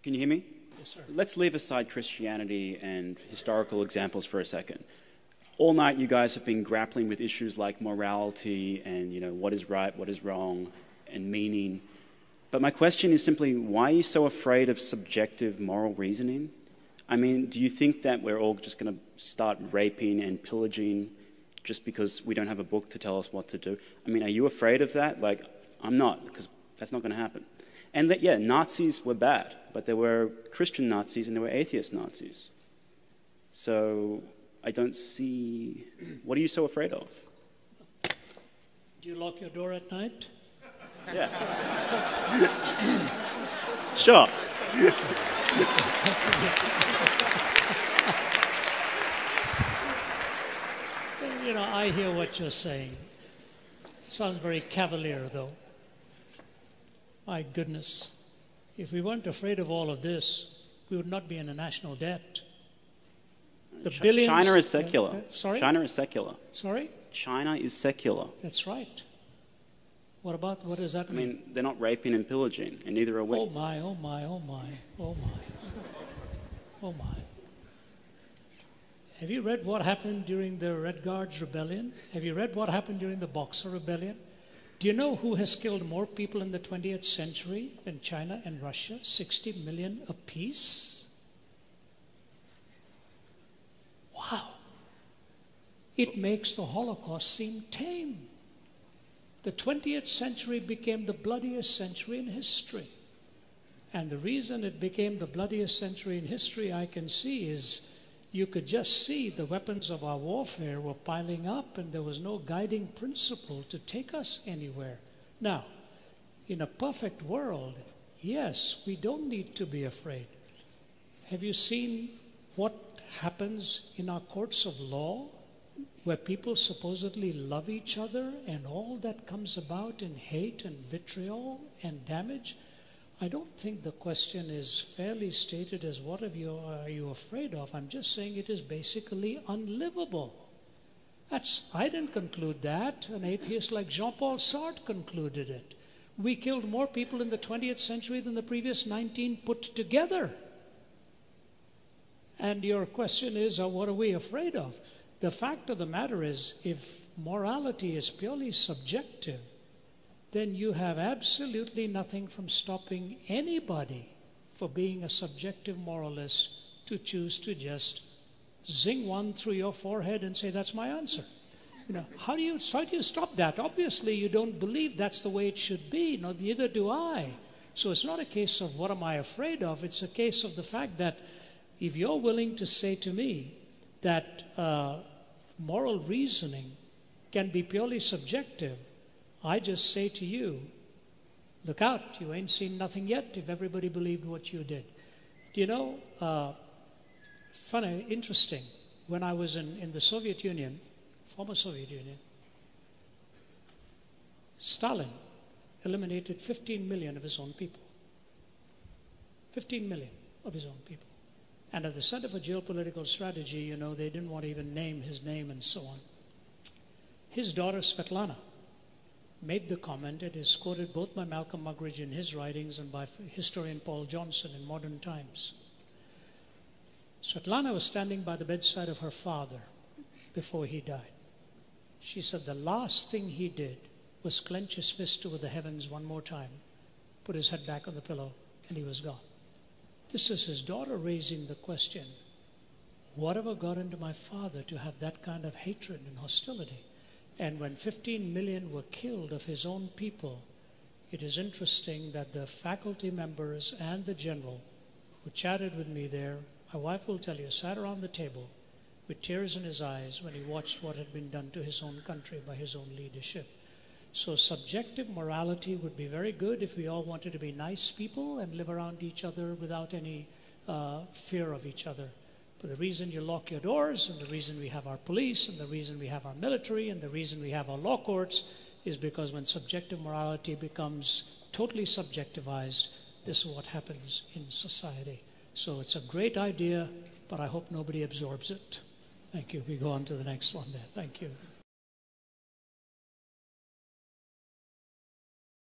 Can you hear me? Yes, sir. Let's leave aside Christianity and historical examples for a second. All night you guys have been grappling with issues like morality and, what is right, what is wrong, and meaning. But my question is simply, why are you so afraid of subjective moral reasoning? I mean, do you think that we're all just going to start raping and pillaging just because we don't have a book to tell us what to do? I mean, are you afraid of that? Like, I'm not, because that's not going to happen. And that, yeah, Nazis were bad, but there were Christian Nazis and there were atheist Nazis. So I don't see... What are you so afraid of? Do you lock your door at night? Yeah. Sure. I hear what you're saying. Sounds very cavalier, though. My goodness. If we weren't afraid of all of this, we would not be in a national debt. The billions... China is secular. Sorry? China is secular. Sorry? China is secular. That's right. What does that mean? I mean, they're not raping and pillaging, and neither are we. Oh my, oh my, oh my, oh my. Oh my. Have you read what happened during the Red Guards Rebellion? Have you read what happened during the Boxer Rebellion? Do you know who has killed more people in the 20th century than China and Russia? 60 million apiece? Wow. It makes the Holocaust seem tame. The 20th century became the bloodiest century in history. And the reason it became the bloodiest century in history, I can see, is you could just see the weapons of our warfare were piling up and there was no guiding principle to take us anywhere. Now, in a perfect world, yes, we don't need to be afraid. Have you seen what happens in our courts of law, where people supposedly love each other and all that comes about in hate and vitriol and damage? I don't think the question is fairly stated as what are you afraid of. I'm just saying it is basically unlivable. I didn't conclude that. An atheist like Jean-Paul Sartre concluded it. We killed more people in the 20th century than the previous 19 put together. And your question is, what are we afraid of? The fact of the matter is, if morality is purely subjective, then you have absolutely nothing from stopping anybody for being a subjective moralist to choose to just zing one through your forehead and say, that's my answer. How do you stop that? Obviously, you don't believe that's the way it should be. No, neither do I. So it's not a case of what am I afraid of. It's a case of the fact that if you're willing to say to me that moral reasoning can be purely subjective, I just say to you, look out, you ain't seen nothing yet if everybody believed what you did. Do you know, funny, interesting, when I was in the Soviet Union, former Soviet Union, Stalin eliminated 15 million of his own people. 15 million of his own people. And at the Center for Geopolitical Strategy, they didn't want to even name his name and so on. His daughter, Svetlana, made the comment. It is quoted both by Malcolm Muggeridge in his writings and by historian Paul Johnson in Modern Times. Svetlana was standing by the bedside of her father before he died. She said the last thing he did was clench his fist toward the heavens one more time, put his head back on the pillow, and he was gone. This is his daughter raising the question, whatever got into my father to have that kind of hatred and hostility? And when 15 million were killed of his own people, it is interesting that the faculty members and the general who chatted with me there, my wife will tell you, sat around the table with tears in his eyes when he watched what had been done to his own country by his own leadership. So subjective morality would be very good if we all wanted to be nice people and live around each other without any fear of each other. But the reason you lock your doors, and the reason we have our police, and the reason we have our military, and the reason we have our law courts is because when subjective morality becomes totally subjectivized, this is what happens in society. So it's a great idea, but I hope nobody absorbs it. Thank you. We go on to the next one there. Thank you.